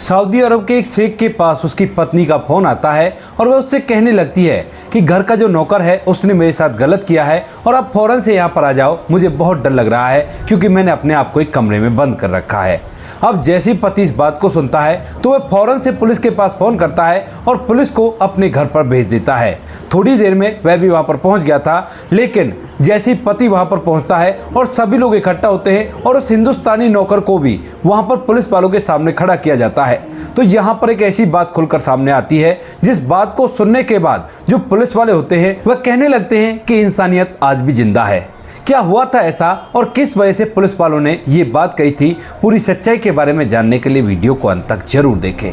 Saudi अरब के एक शेख के पास उसकी पत्नी का फोन आता है और वह उससे कहने लगती है कि घर का जो नौकर है उसने मेरे साथ गलत किया है और आप फौरन से यहाँ पर आ जाओ, मुझे बहुत डर लग रहा है क्योंकि मैंने अपने आप को एक कमरे में बंद कर रखा है। अब जैसे ही पति इस बात को सुनता है तो वह फौरन से पुलिस के पास फोन करता है और पुलिस को अपने घर पर भेज देता है। थोड़ी देर में वह भी वहां पर पहुंच गया था, लेकिन जैसे ही पति वहां पर पहुंचता है और सभी लोग इकट्ठा होते हैं और उस हिंदुस्तानी नौकर को भी वहां पर पुलिस वालों के सामने खड़ा किया जाता है, तो यहाँ पर एक ऐसी बात खुलकर सामने आती है जिस बात को सुनने के बाद जो पुलिस वाले होते हैं वह कहने लगते हैं कि इंसानियत आज भी जिंदा है। क्या हुआ था ऐसा और किस वजह से पुलिस वालों ने ये बात कही थी, पूरी सच्चाई के बारे में जानने के लिए वीडियो को अंत तक जरूर देखें।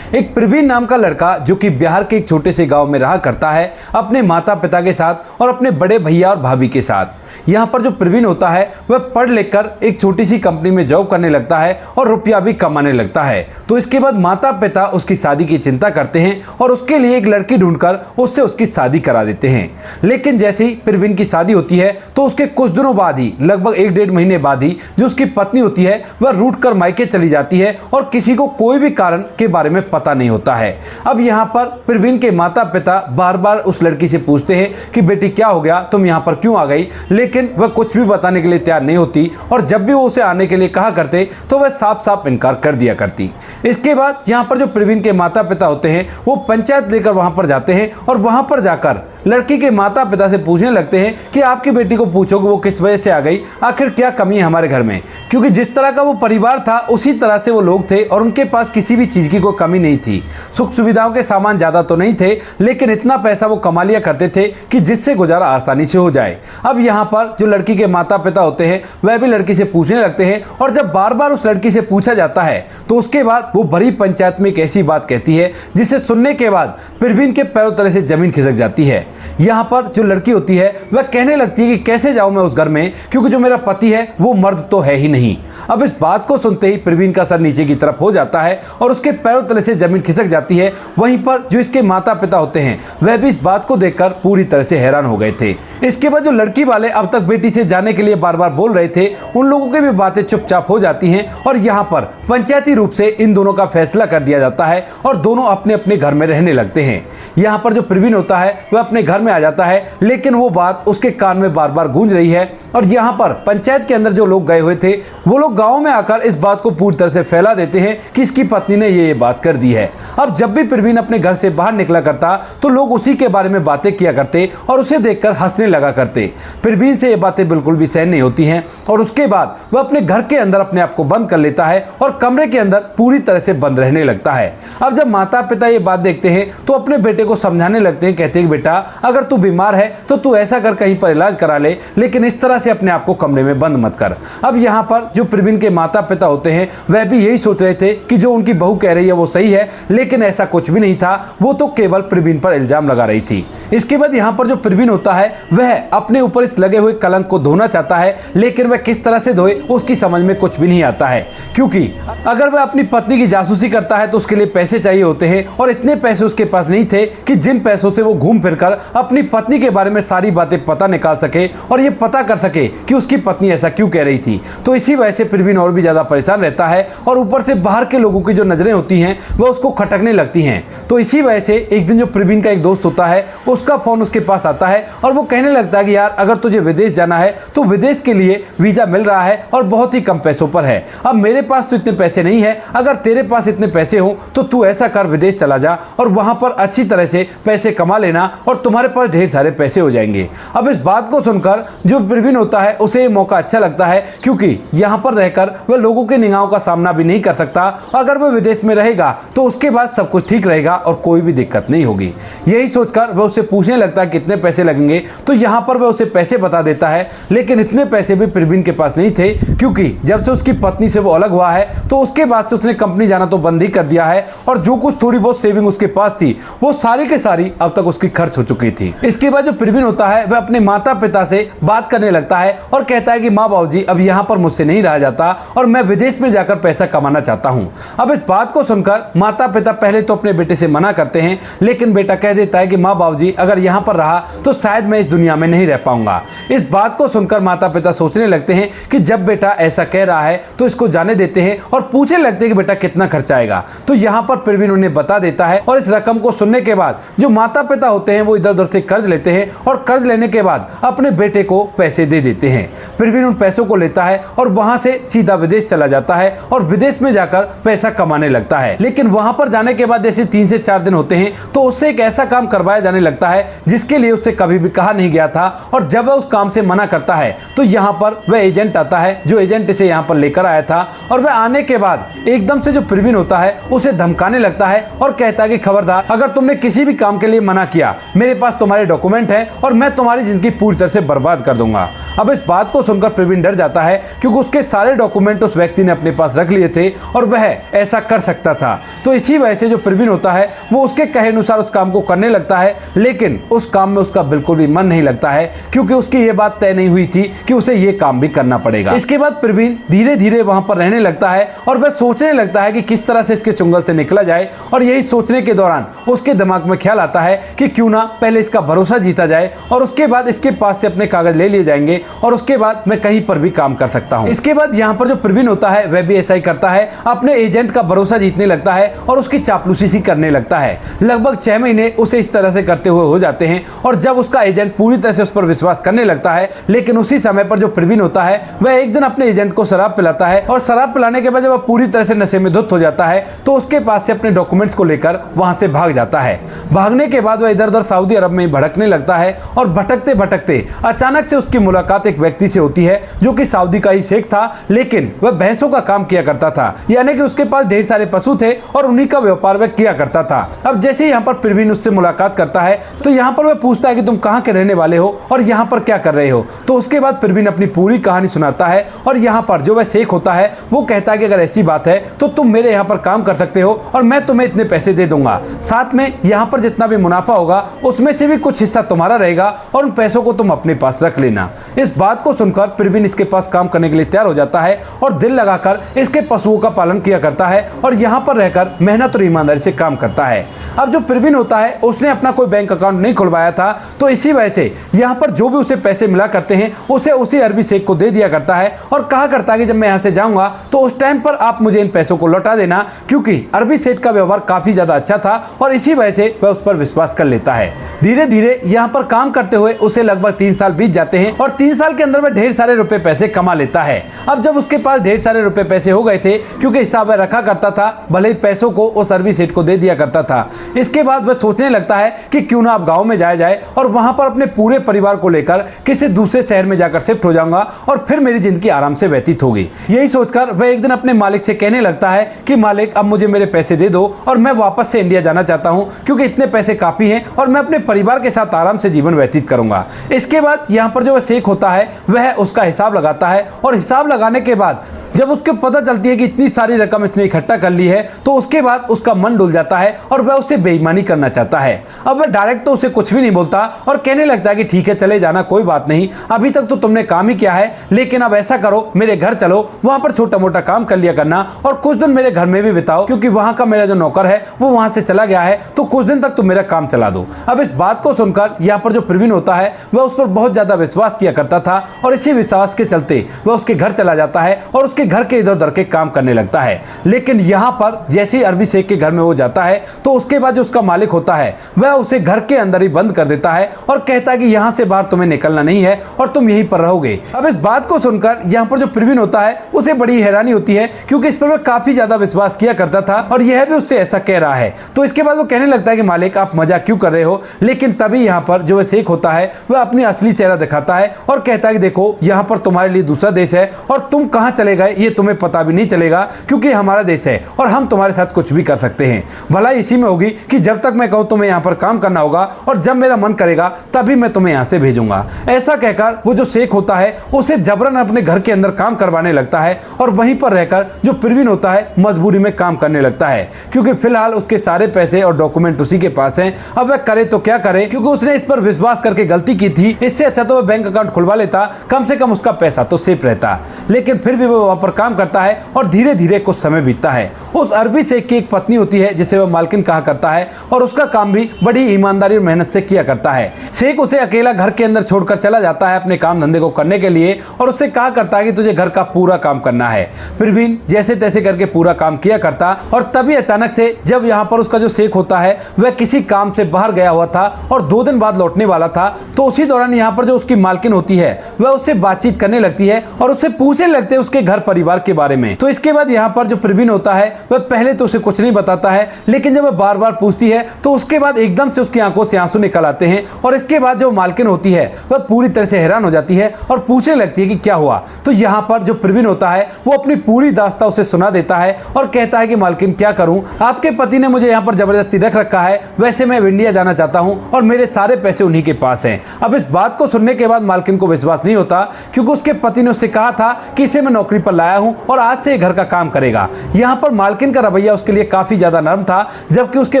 एक प्रवीण नाम का लड़का जो कि बिहार के एक छोटे से गांव में रहा करता है अपने माता पिता के साथ और अपने बड़े भैया और भाभी के साथ। यहाँ पर जो प्रवीण होता है वह पढ़ लिख कर एक छोटी सी कंपनी में जॉब करने लगता है और रुपया भी कमाने लगता है। तो इसके बाद माता पिता उसकी शादी की चिंता करते हैं और उसके लिए एक लड़की ढूंढकर उससे उसकी शादी करा देते हैं। लेकिन जैसे ही प्रवीण की शादी होती है तो उसके कुछ दिनों बाद ही, लगभग 1-1.5 महीने बाद ही, जो उसकी पत्नी होती है वह रूठ कर मायके चली जाती है और किसी को कोई भी कारण के बारे में पता नहीं होता है। अब यहाँ पर प्रवीण के माता पिता बार बार उस लड़की से पूछते हैं कि बेटी क्या हो गया, तुम यहाँ पर क्यों आ गई, लेकिन वह कुछ भी बताने के लिए तैयार नहीं होती और जब भी वो उसे आने के लिए कहा करते तो वह साफ साफ इनकार कर दिया करती। इसके बाद यहाँ पर जो प्रवीण के माता पिता होते हैं वो पंचायत लेकर वहां पर जाते हैं और वहां पर जाकर लड़की के माता पिता से पूछने लगते हैं कि आपकी बेटी को पूछो कि वो किस वजह से आ गई, आखिर क्या कमी है हमारे घर में, क्योंकि जिस तरह का वो परिवार था उसी तरह से वो लोग थे और उनके पास किसी भी चीज की कोई कमी नहीं थी। सुख सुविधाओं के सामान ज्यादा तो नहीं थे, लेकिन इतना पैसा वो कमा लिया करते थे कि जिससे गुजारा आसानी से हो जाए। अब यहाँ पर जो लड़की के माता पिता होते हैं वह भी लड़की से पूछने लगते हैं और जब बार बार उस लड़की से पूछा जाता है तो उसके बाद वो बड़ी पंचायत में एक ऐसी बात कहती है जिसे सुनने के बाद प्रवीण के पैरों तले से जमीन खिसक जाती है। यहाँ पर जो लड़की होती है वह कहने लगती है कि कैसे जाऊं मैं उस घर में, क्योंकि जो मेरा पति है वो मर्द तो है ही नहीं। अब इस बात को सुनते ही प्रवीण का सर नीचे की तरफ हो जाता है और उसके पैरों तले से जमीन खिसक जाती है। वहीं पर जो इसके माता पिता होते हैं वह भी इस बात को देखकर पूरी तरह से हैरान हो गए थे। इसके बाद जो लड़की वाले अब तक बेटी से जाने के लिए बार बार बोल रहे थे उन लोगों की भी बातें चुपचाप हो जाती हैं और यहाँ पर पंचायती रूप से इन दोनों का फैसला कर दिया जाता है और दोनों अपने अपने घर में रहने लगते हैं। यहाँ पर जो प्रवीण होता है वह अपने घर में आ जाता है, लेकिन वो बात उसके कान में बार बार गूंज रही है और यहाँ पर पंचायत के अंदर जो लोग गए हुए थे वो लोग गांव में आकर इस बात को पूरी तरह से फैला देते हैं कि इसकी पत्नी ने ये बात कर दी है। अब जब भी प्रवीण अपने घर से बाहर निकला करता तो लोग उसी के बारे में बातें किया करते और उसे देखकर हंसने लगा करते। प्रवीण से ये बातें बिल्कुल भी सहन नहीं होती हैं और उसके बाद वह अपने घर के अंदर अपने आप को बंद कर लेता है और कमरे के अंदर पूरी तरह से बंद रहने लगता है। अब जब माता पिता ये बात देखते हैं तो अपने बेटे को समझाने लगते हैं, कहते हैं बेटा अगर तू बीमार है तो तू ऐसा कर कहीं पर इलाज करा ले, लेकिन इस तरह से अपने आप को कमरे में बंद मत कर। अब यहाँ पर जो प्रवीण के माता पिता होते हैं वह भी यही सोच रहे थे कि जो उनकी बहू कह रही है वो सही है, लेकिन ऐसा कुछ भी नहीं था, वो तो केवल प्रवीण पर इल्जाम लगा रही थी। इसके बाद यहाँ पर जो प्रवीण होता है वह अपने ऊपर इस लगे हुए कलंक को धोना चाहता है, लेकिन वह किस तरह से धोए उसकी समझ में कुछ भी नहीं आता है, क्योंकि अगर वह अपनी पत्नी की जासूसी करता है तो उसके लिए पैसे चाहिए होते हैं और इतने पैसे उसके पास नहीं थे कि जिन पैसों से वो घूम फिरकर अपनी पत्नी के बारे में सारी बातें पता निकाल सके और ये पता कर सके कि उसकी पत्नी ऐसा क्यों कह रही थी। तो इसी वजह से प्रवीण और भी ज्यादा परेशान रहता है और ऊपर से बाहर के लोगों की जो नजरें होती हैं वह उसको खटकने लगती हैं। तो इसी वजह से एक दिन जो प्रवीण का एक दोस्त होता है उसका फोन उसके पास आता है और वो कहने लगता है कि यार अगर तुझे विदेश जाना है तो विदेश के लिए वीजा मिल रहा है और बहुत ही कम पैसों पर है। अब मेरे पास तो इतने पैसे नहीं है, अगर तेरे पास इतने पैसे हो तो तू ऐसा कर विदेश चला जा और वहां पर अच्छी तरह से पैसे कमा लेना और तुम्हारे पास ढेर सारे पैसे हो जाएंगे। अब इस बात को सुनकर जो प्रवीण होता है उसे ये मौका अच्छा लगता है, क्योंकि यहाँ पर रहकर वह लोगों के निगाहों का सामना भी नहीं कर सकता। अगर वह विदेश में रहेगा तो उसके बाद सब कुछ ठीक रहेगा और कोई भी दिक्कत नहीं होगी। यही सोचकर वह उससे पूछने लगता है कितने पैसे लगेंगे, तो यहाँ पर वह उसे पैसे बता देता है, लेकिन इतने पैसे भी प्रवीण के पास नहीं थे, क्योंकि जब से उसकी पत्नी से वो अलग हुआ है तो उसके बाद से उसने कंपनी जाना तो बंद ही कर दिया है और जो कुछ थोड़ी बहुत सेविंग उसके पास थी वो सारी के सारी अब तक उसकी खर्च हो चुकी चुकी थी। इसके बाद जो प्रवीण होता है वह अपने माता पिता से बात करने लगता है और कहता है कि माँ बाबूजी अब यहाँ पर मुझसे नहीं रहा जाता और मैं विदेश में जाकर पैसा कमाना चाहता हूँ। अब इस बात को सुनकर माता पिता पहले तो अपने बेटे से मना करते हैं, लेकिन बेटा कह देता है कि माँ बाबूजी अगर यहाँ पर रहा तो शायद मैं इस दुनिया में नहीं रह पाऊंगा। इस बात को सुनकर माता पिता सोचने लगते हैं कि जब बेटा ऐसा कह रहा है तो इसको जाने देते हैं और पूछने लगते हैं कि बेटा कितना खर्चा आएगा। तो यहाँ पर प्रवीण उन्हें बता देता है और इस रकम को सुनने के बाद जो माता पिता होते हैं वो इधर उधर से कर्ज लेते हैं और कर्ज लेने के बाद अपने बेटे को पैसे दे देते हैं। प्रवीण उन पैसों को लेता है और वहां से सीधा विदेश चला जाता है और विदेश में जाकर पैसा कमाने लगता है। लेकिन वहां पर जाने के बाद जैसे 3 से 4 दिन होते हैं तो उससे एक ऐसा काम करवाया जाने लगता है जिसके लिए उससे कभी भी कहा नहीं गया था, और जब वह उस काम से मना करता है तो यहाँ पर वह एजेंट आता है जो एजेंट इसे यहाँ पर लेकर आया था। और वह आने के बाद एकदम से जो प्रवीण होता है उसे धमकाने लगता है और कहता है कि खबरदार, अगर तुमने किसी भी काम के लिए मना किया, मेरे पास तुम्हारे डॉक्यूमेंट है और मैं तुम्हारी जिंदगी पूरी तरह से बर्बाद कर दूंगा। अब इस बात को सुनकर प्रवीण डर जाता है क्योंकि उसके सारे डॉक्यूमेंट उस व्यक्ति ने अपने पास रख लिए थे और वह ऐसा कर सकता था। तो इसी वजह से जो प्रवीण होता है वो उसके कहे अनुसार उस काम को करने लगता है, लेकिन उस काम में उसका बिल्कुल भी मन नहीं लगता है क्योंकि उसकी ये बात तय नहीं हुई थी कि उसे ये काम भी करना पड़ेगा। इसके बाद प्रवीण धीरे धीरे वहां पर रहने लगता है और वह सोचने लगता है कि किस तरह से इसके चुंगल से निकला जाए। और यही सोचने के दौरान उसके दिमाग में ख्याल आता है कि क्यों ना पहले इसका भरोसा जीता जाए और उसके बाद इसके पास से अपने कागज ले लिए जाएंगे और उसके बाद मैं कहीं पर भी काम कर सकता हूं। इसके बाद यहाँ पर जो प्रवीण होता है वह भी ऐसा ही करता है, अपने एजेंट का भरोसा जीतने लगता है और उसकी चापलूसी सी करने लगता है। लगभग 6 महीने उसे इस तरह से करते हुए हो जाते हैं और जब उसका एजेंट पूरी तरह से उस पर विश्वास करने लगता है, लेकिन उसी समय पर जो प्रवीण होता है वह एक दिन अपने एजेंट को शराब पिलाता है और शराब पिलाने के बाद जब वह पूरी तरह से नशे में धुत हो जाता है तो उसके पास से अपने डॉक्यूमेंट्स को लेकर वहां से भाग जाता है। भागने के बाद वह इधर उधर सऊदी अरब में भटकने लगता है और भटकते भटकते अचानक से उसकी मुलाकात एक व्यक्ति से होती है जो कि सऊदी का ही शेख था, लेकिन वह भैंसों का काम किया करता था, यानी कि उसके पास ढेर सारे पशु थे और उन्हीं का व्यापार वह किया करता था। अब जैसे ही यहाँ पर प्रवीण उससे मुलाकात करता है तो यहाँ पर वह पूछता है कि तुम कहाँ के रहने वाले हो और यहाँ पर क्या कर रहे हो। तो उसके बाद प्रवीण अपनी पूरी कहानी सुनाता है और यहाँ पर जो वह शेख होता है वो कहता है कि अगर ऐसी बात है तो तुम मेरे यहाँ पर काम कर सकते हो और मैं तुम्हें इतने पैसे दे दूंगा, साथ में यहाँ पर जितना भी मुनाफा होगा उसमें से भी कुछ हिस्सा तुम्हारा रहेगा और उन पैसों को तुम अपने पास रख लेना। इस बात को सुनकर प्रवीण इसके पास काम करने के लिए तैयार हो जाता है और दिल लगाकर इसके पशुओं का पालन किया करता है और यहाँ पर रहकर मेहनत और ईमानदारी से काम करता है। अब जो प्रवीण होता है उसने अपना कोई बैंक अकाउंट नहीं खुलवाया था, तो इसी वजह से यहाँ पर जो भी उसे पैसे मिला करते हैं उसे उसी अरबी शेख को दे दिया करता है और कहा करता है कि जब मैं यहाँ से जाऊंगा तो उस टाइम पर आप मुझे इन पैसों को लौटा देना, क्योंकि अरबी शेख का व्यवहार काफी ज्यादा अच्छा था और इसी वजह से वह उस पर विश्वास कर लेता है। धीरे धीरे यहाँ पर काम करते हुए उसे लगभग 3 साल बीत जाते हैं और 3 साल के अंदर वह ढेर सारे रुपए पैसे कमा लेता है। अब जब उसके पास ढेर सारे रुपए पैसे हो गए थे, क्योंकि हिसाब में रखा करता था, भले ही पैसों को उस अरबी सेठ को दे दिया करता था। इसके बाद वह सोचने लगता है कि क्यों ना अब गांव में जाया जाए और वहां पर अपने पूरे परिवार को लेकर किसी दूसरे शहर में जाकर शिफ्ट हो जाऊंगा और फिर मेरी जिंदगी आराम से व्यतीत होगी। यही सोचकर वह एक दिन अपने मालिक से कहने लगता है कि मालिक अब मुझे मेरे पैसे दे दो और मैं वापस से इंडिया जाना चाहता हूं, क्योंकि इतने पैसे काफी हैं और मैं अपने परिवार के साथ आराम से जीवन व्यतीत करूंगा। इसके बाद यहाँ पर जो वह शेख होता है वह उसका हिसाब लगाता है और हिसाब लगाने के बाद जब उसको पता चलती है कि इतनी सारी रकम इसने इकट्ठा कर ली है तो उसके बाद उसका मन डुल जाता है और वह उससे बेईमानी करना चाहता है। अब वह डायरेक्ट तो उसे कुछ भी नहीं बोलता और कहने लगता है कि ठीक है चले जाना, कोई बात नहीं, अभी तक तो तुमने काम ही किया है, लेकिन अब ऐसा करो मेरे घर चलो, वहां पर छोटा मोटा काम कर लिया करना और कुछ दिन मेरे घर में भी बिताओ, क्योंकि वहां का मेरा जो नौकर है वो वहां से चला गया है, तो कुछ दिन तक तुम मेरा काम चला दो। अब इस बात को सुनकर यहाँ पर जो प्रवीण होता है वह उस पर बहुत ज्यादा विश्वास किया करता था और इसी विश्वास के चलते वह उसके घर चला जाता है और उसके घर के इधर उधर के काम करने लगता है। लेकिन यहाँ पर जैसे ही अरबी शेख के घर में वो जाता है तो उसके बाद जो उसका मालिक होता है वह उसे घर के अंदर ही बंद कर देता है और कहता है कि यहाँ से बाहर तुम्हें निकलना नहीं है और तुम यहीं पर रहोगे। अब इस बात को सुनकर यहाँ पर जो प्रवीण होता है उसे बड़ी हैरानी होती है, क्योंकि इस पर वह काफी ज्यादा विश्वास किया करता था और यह भी उससे ऐसा कह रहा है। तो इसके बाद वो कहने लगता है कि मालिक आप मजाक क्यों कर रहे हो, लेकिन तभी यहाँ पर जो वह शेख होता है वह अपनी असली चेहरा दिखाता है और कहता है कि देखो यहाँ पर तुम्हारे लिए दूसरा देश है और तुम कहाँ चले गए ये तुम्हें पता भी नहीं चलेगा, क्योंकि हमारा देश है और हम तुम्हारे साथ कुछ भी कर सकते हैं। भलाई इसी में होगी कि जब तक मैं कहूँ तुम्हें यहाँ पर काम करना होगा और जब मेरा मन करेगा तभी मैं तुम्हें यहाँ से भेजूंगा। ऐसा कहकर वो जो शेख होता है उसे जबरन अपने घर के अंदर काम करवाने लगता है और वहीं पर रहकर जो प्रवीण होता है मजबूरी में काम करने लगता है, क्योंकि फिलहाल उसके सारे पैसे और डॉक्यूमेंट उसी के पास हैं। अब वह करे तो क्या करे, क्योंकि उसने इस पर विश्वास करके गलती की थी। इससे अच्छा तो वह बैंक अकाउंट खुलवा लेता, कम से कम उसका पैसा तो सेफ रहता। लेकिन फिर भी वो वहां पर काम करता है और धीरे धीरे कुछ समय बीतता है। उस अरबी शेख की एक पत्नी होती है जिसे वह मालकिन कहा करता है और उसका काम भी बड़ी ईमानदारी और मेहनत से किया करता है। शेख उसे अकेला घर के अंदर छोड़कर चला जाता है अपने काम धंधे को करने के लिए और उससे कहा करता है कि तुझे घर का पूरा काम करना है। प्रवीण जैसे तैसे करके पूरा काम किया करता और तभी अचानक से जब यहाँ पर उसका जो शेख होता है वह किसी काम से बाहर गया हुआ था और 2 दिन बाद लौटने वाला था, तो उसी दौरान यहाँ पर जो उसकी मालकिन होती है वह उससे बातचीत करने लगती है और उससे पूछने लगते हैं उसके घर परिवार के बारे में। तो इसके बाद यहाँ पर जो प्रवीण होता है वह पहले तो उसे कुछ नहीं बताता है, लेकिन जब वह बार बार पूछती है तो उसके बाद एकदम से उसकी आंखों से आंसू निकल आते हैं और इसके बाद जो मालकिन होती है वह पूरी तरह से हैरान हो जाती है और पूछने लगती है कि क्या हुआ। तो यहाँ पर जो प्रवीण होता है वो अपनी पूरी दास्तां उसे सुना देता है और कहता है कि मालकिन क्या करूं, आपके पति ने मुझे यहाँ पर जबरदस्ती रख रखा है, वैसे मैं इंडिया जाना चाहता हूं और मेरे सारे पैसे उन्हीं के पास हैं। अब इस बात को सुनने के बाद मालकिन को विश्वास नहीं होता, क्योंकि उसके पति ने उससे कहा था कि इसे मैं नौकरी पर लाया हूं और आज से घर का काम करेगा। यहाँ पर मालकिन का रवैया उसके लिए काफी ज्यादा नरम था, जबकि उसके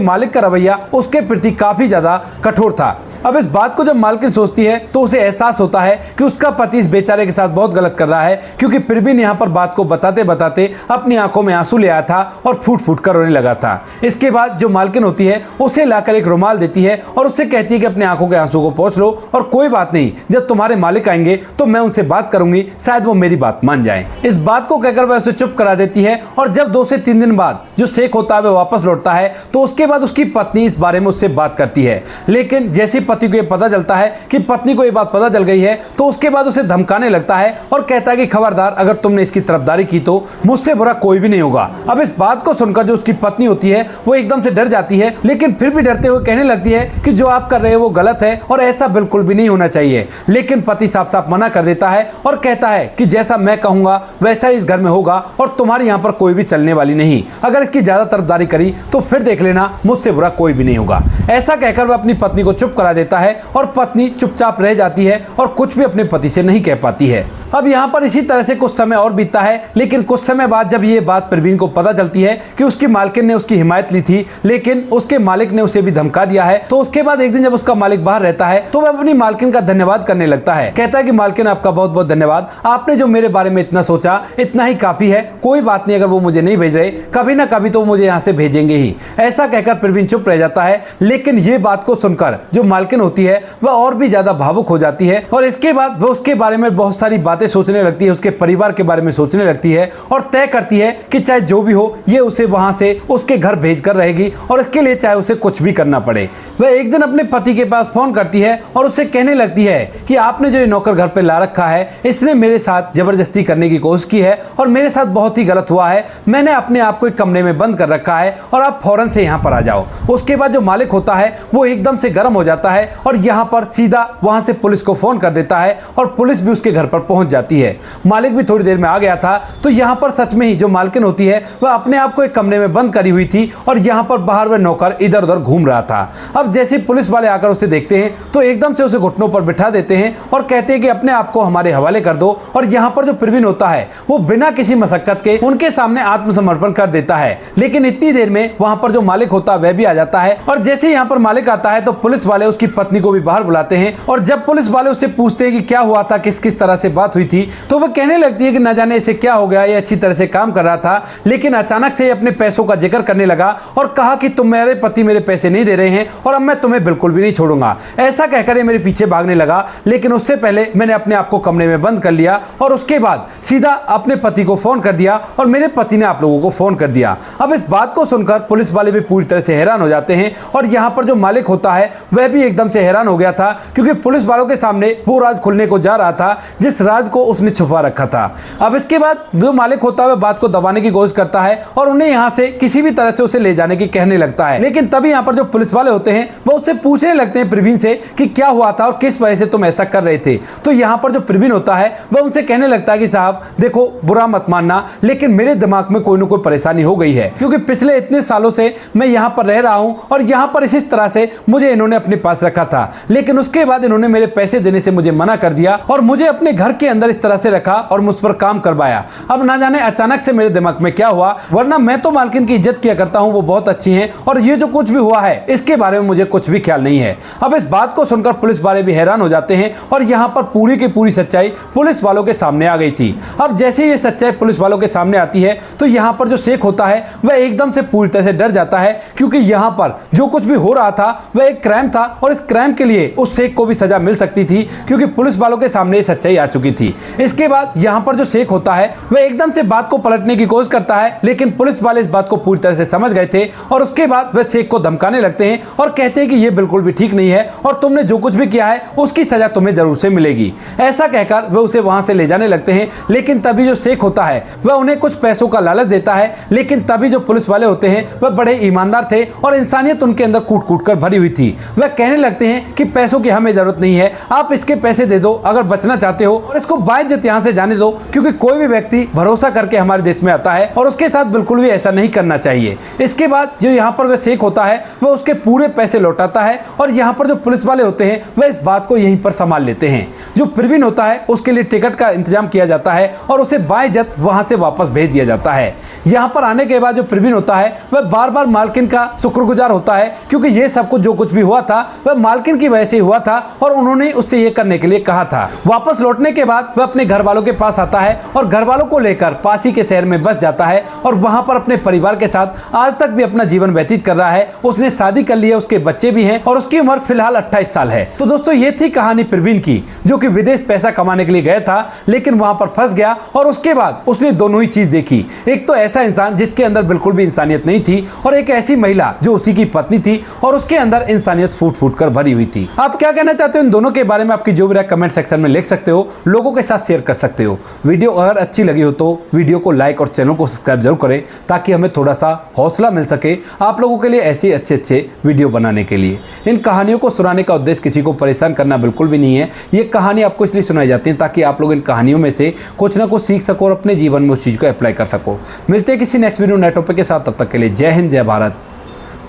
मालिक का रवैया उसके प्रति काफी ज्यादा कठोर था। अब इस बात को जब मालकिन सोचती है तो उसे एहसास होता है कि उसका पति इस बेचारे के साथ बहुत गलत कर रहा है, क्योंकि प्रवीण यहाँ पर बात को बताते बताते अपनी आंखों में आंसू ले आया था और फूट फूट कर रोने लगा था। इसके बाद जो मालकिन होती है उसे लाकर एक रुमाल देती है और उससे कहती है कि अपने आंखों के आंसू को पोंछ लो और कोई बात नहीं, जब तुम्हारे मालिक आएंगे तो मैं उनसे बात करूंगी, शायद वो मेरी बात मान जाए। इस बात को कहकर वह उसे चुप करा देती है और जब 2 से 3 दिन बाद जो शेख होता है वह वापस लौटता है तो उसके बाद उसकी पत्नी इस बारे में उससे बात करती है। लेकिन जैसे पति को यह पता चलता है कि पत्नी को यह बात पता चल गई है तो उसके बाद उसे धमकाने लगता है और कहता है कि खबरदार, अगर तुमने इसकी तरफदारी की तो मुझसे बुरा कोई भी नहीं होगा। अब इस बात को सुनकर जो उसकी पत्नी होती है वो एकदम से डर जाती है, लेकिन फिर भी डरते हुए कहने लगती है कि जो आप कर रहे हो वो गलत है और ऐसा बिल्कुल भी नहीं होना चाहिए। लेकिन पति साफ साफ मना कर देता है और कहता है कि जैसा मैं कहूंगा वैसा ही इस घर में होगा और तुम्हारे यहाँ पर कोई भी चलने वाली नहीं। अगर इसकी ज्यादा तरफदारी करी तो फिर देख लेना, मुझसे बुरा कोई भी नहीं होगा। ऐसा कहकर वह अपनी पत्नी को चुप करा देता है और पत्नी चुपचाप रह जाती है और कुछ भी अपने पति से नहीं कह पाती है। अब यहाँ पर इसी तरह से कुछ समय और बीतता है, लेकिन कुछ समय बाद जब ये बात प्रवीण को पता चलती है कि उसकी मालकिन ने उसकी हिमायत ली थी, लेकिन उसके मालिक ने उसे भी धमका दिया है, तो उसके बाद एक दिन जब उसका मालिक बाहर रहता है तो वह अपनी मालकिन का धन्यवाद करने लगता है। कहता है कि मालकिन, आपका बहुत बहुत धन्यवाद, आपने जो मेरे बारे में इतना सोचा इतना ही काफी है। कोई बात नहीं, अगर वो मुझे नहीं भेज रहे कभी ना कभी तो वो मुझे यहाँ से भेजेंगे ही। ऐसा कहकर प्रवीण चुप रह जाता है, लेकिन ये बात को सुनकर जो मालकिन होती है वह और भी ज्यादा भावुक हो जाती है और इसके बाद वह उसके बारे में बहुत सारी बातें सोचने लगती है, उसके परिवार के बारे में सोचने लगती है और तय करती है कि चाहे जो भी हो ये उसे वहां से उसके घर भेजकर रहेगी और इसके लिए चाहे उसे कुछ भी करना पड़े। वह एक दिन अपने पति के पास फोन करती है और उससे कहने लगती है कि आपने जो ये नौकर घर पे ला रखा है इसने मेरे साथ जबरदस्ती करने की कोशिश की है और मेरे साथ बहुत ही गलत हुआ है। मैंने अपने आप को एक कमरे में बंद कर रखा है और आप फौरन से यहाँ पर आ जाओ। उसके बाद जो मालिक होता है वो एकदम से गर्म हो जाता है और यहाँ पर सीधा वहां से पुलिस को फोन कर देता है और पुलिस भी उसके घर पर पहुंच जाती है। मालिक भी थोड़ी देर में आ गया था, तो यहाँ पर सच में ही जो मालकिन होती है वह अपने आप को एक कमरे में बंद करी हुई थी और यहाँ पर बाहर वह नौकर इधर उधर घूम रहा था। अब जैसे पुलिस वाले आकर उसे देखते हैं तो एकदम से उसे घुटनों पर बिठा देते हैं और कहते हैं कि अपने आप को हमारे हवाले कर दो। और यहाँ पर जो प्रवीण होता है वो बिना किसी मशक्कत के उनके सामने आत्मसमर्पण कर देता है। लेकिन इतनी देर में वहां पर जो मालिक होता है वह भी आ जाता है और जैसे यहाँ पर मालिक आता है तो पुलिस वाले उसकी पत्नी को भी बाहर बुलाते हैं और जब पुलिस वाले उससे पूछते हैं कि क्या हुआ था, किस किस तरह से बात हुई थी, तो वह कहने लगती है कि न जाने इसे क्या हो गया, ये अच्छी तरह से काम कर रहा था लेकिन अचानक से अपने पैसों का जिक्र करने लगा और कहा कि तुम मेरे पति मेरे पैसे नहीं दे रहे हैं और अब मैं तुम्हें बिल्कुल भी नहीं छोड़ूंगा। ऐसा कहकर ये मेरे पीछे भागने लगा, लेकिन उससे पहले मैंने अपने आप को कमरे में बंद कर लिया और उसके बाद सीधा अपने पति को फोन कर दिया और मेरे पति ने आप लोगों को फोन कर दिया। अब इस बात को सुनकर पुलिस वाले भी पूरी तरह से हैरान हो जाते हैं और यहाँ पर जो मालिक होता है वह भी एकदम से हैरान हो गया था, क्योंकि पुलिस वालों के सामने वो राज खुलने को जा रहा था जिस राज को उसने छुपा रखा था। अब इसके बाद जो मालिक होता है बात को दबाने की कोशिश करता है और उन्हें यहाँ से किसी भी तरह से उसे ले जाने की कहने लगता है। लेकिन तभी यहाँ पर जो पुलिस वाले होते हैं वो उससे पूछने लगते हैं प्रवीण से कि क्या हुआ था और किस वजह से तुम ऐसा कर रहे थे। तो यहाँ पर जो प्रवीण होता है वह उनसे कहने लगता है कि साहब देखो, बुरा मत मानना, लेकिन मेरे दिमाग में कोई ना कोई परेशानी हो गई है, क्योंकि पिछले इतने सालों से मैं यहाँ पर रह रहा हूँ और यहाँ पर इस तरह से मुझे इन्होंने अपने पास रखा था, लेकिन उसके बाद इन्होंने मेरे पैसे देने से मुझे मना कर दिया और मुझे अपने घर के अंदर इस तरह से रखा और मुझ पर काम करवाया। अब ना जाने अचानक से मेरे दिमाग में क्या हुआ, वरना मैं तो मालकिन की इज्जत किया करता हूँ, वो बहुत अच्छी हैं, और ये जो कुछ भी हुआ है इसके बारे में मुझे कुछ भी ख्याल नहीं है। अब इस बात को सुनकर पुलिस वाले भी हैरान हो जाते हैं और यहाँ पर पूरी की पूरी सच्चाई पुलिस वालों के सामने आ गई थी। अब जैसे ये सच्चाई पुलिस वालों के सामने आती है तो यहाँ पर जो शेख होता है वह एकदम से पूरी तरह से डर जाता है, क्योंकि यहाँ पर जो कुछ भी हो रहा था वह एक क्राइम था और इस क्राइम के लिए उस शेख को भी सजा मिल सकती थी, क्योंकि पुलिस वालों के सामने ये सच्चाई आ चुकी थी। इसके बाद यहाँ पर जो शेख होता है वह एकदम से बात को पलटने की कोशिश करता है, लेकिन पुलिस वाले इस बात को पूरी तरह से समझ गए थे और उसके बाद वह शेख को धमकाने लगते हैं और कहते हैं कि यह बिल्कुल भी ठीक नहीं है और तुमने जो कुछ भी किया है उसकी सजा तुम्हें जरूर से मिलेगी। ऐसा कहकर वह उसे वहां से ले जाने लगते हैं, लेकिन तभी जो शेख होता है वह उन्हें कुछ पैसों का लालच देता है, लेकिन तभी जो पुलिस वाले होते हैं वह बड़े ईमानदार थे और इंसानियत उनके अंदर कूट कूट कर भरी हुई थी। वह कहने लगते हैं कि पैसों की हमें जरूरत नहीं है, आप इसके पैसे दे दो अगर बचना चाहते हो, और इसको बाइज्जत यहाँ से जाने दो, क्योंकि कोई भी व्यक्ति भरोसा करके हमारे देश में आता है और उसके साथ बिल्कुल भी ऐसा नहीं करना चाहिए। इसके बाद जो यहाँ पर वह शेख होता है वह उसके पूरे पैसे लौटाता है और यहाँ पर जो पुलिस वाले होते हैं वह इस बात को यहीं पर संभाल लेते हैं। जो प्रवीण होता है उसके लिए टिकट का इंतजाम किया जाता है और उसे बाइज्जत वहां से वापस भेज दिया जाता है। यहाँ पर आने के बाद जो प्रवीण होता है वह बार बार मालकिन का शुक्रगुजार होता है, क्योंकि ये सब कुछ जो कुछ भी हुआ था वह मालकिन की वजह से हुआ था और उन्होंने उससे ये करने के लिए कहा था। वापस लौटने के बाद वह अपने घर वालों के पास आता है और घर वालों को लेकर पास ही के शहर में बस जाता है और वहां पर अपने परिवार के साथ आज तक भी अपना जीवन व्यतीत कर रहा है। उसने शादी कर ली है, उसके बच्चे भी हैं और उसकी उम्र फिलहाल 28 साल है। तो दोस्तों ये थी कहानी प्रवीण की, जो कि विदेश पैसा कमाने के लिए गया था, लेकिन वहां पर फंस गया और उसके बाद उसने दोनों ही चीज देखी। एक तो ऐसा इंसान जिसके अंदर बिल्कुल भी इंसानियत नहीं थी और एक ऐसी महिला जो उसी की पत्नी थी और उसके अंदर इंसानियत फूट फूट कर भरी हुई थी। आप क्या कहना चाहते हो इन दोनों के बारे में? आपकी जो भी राय कमेंट सेक्शन में लिख सकते हो, लोगों के साथ शेयर कर सकते हो। वीडियो अगर अच्छी लगी हो तो वीडियो को लाइक और चैनल को सब्सक्राइब जरूर करें, ताकि हमें थोड़ा सा हौसला मिल सके आप लोगों के लिए ऐसे अच्छे वीडियो बनाने के लिए। इन कहानियों को सुनाने का उद्देश्य किसी को परेशान करना बिल्कुल भी नहीं है। ये कहानी आपको इसलिए सुनाई जाती है ताकि आप लोग इन कहानियों में से कुछ ना कुछ सीख सको और अपने जीवन में उस चीज़ को अप्लाई कर सको। मिलते हैं किसी नेक्स्ट वीडियो नए टॉपिक के साथ, तब तक के लिए जय हिंद, जय भारत,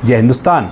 जय हिंदुस्तान।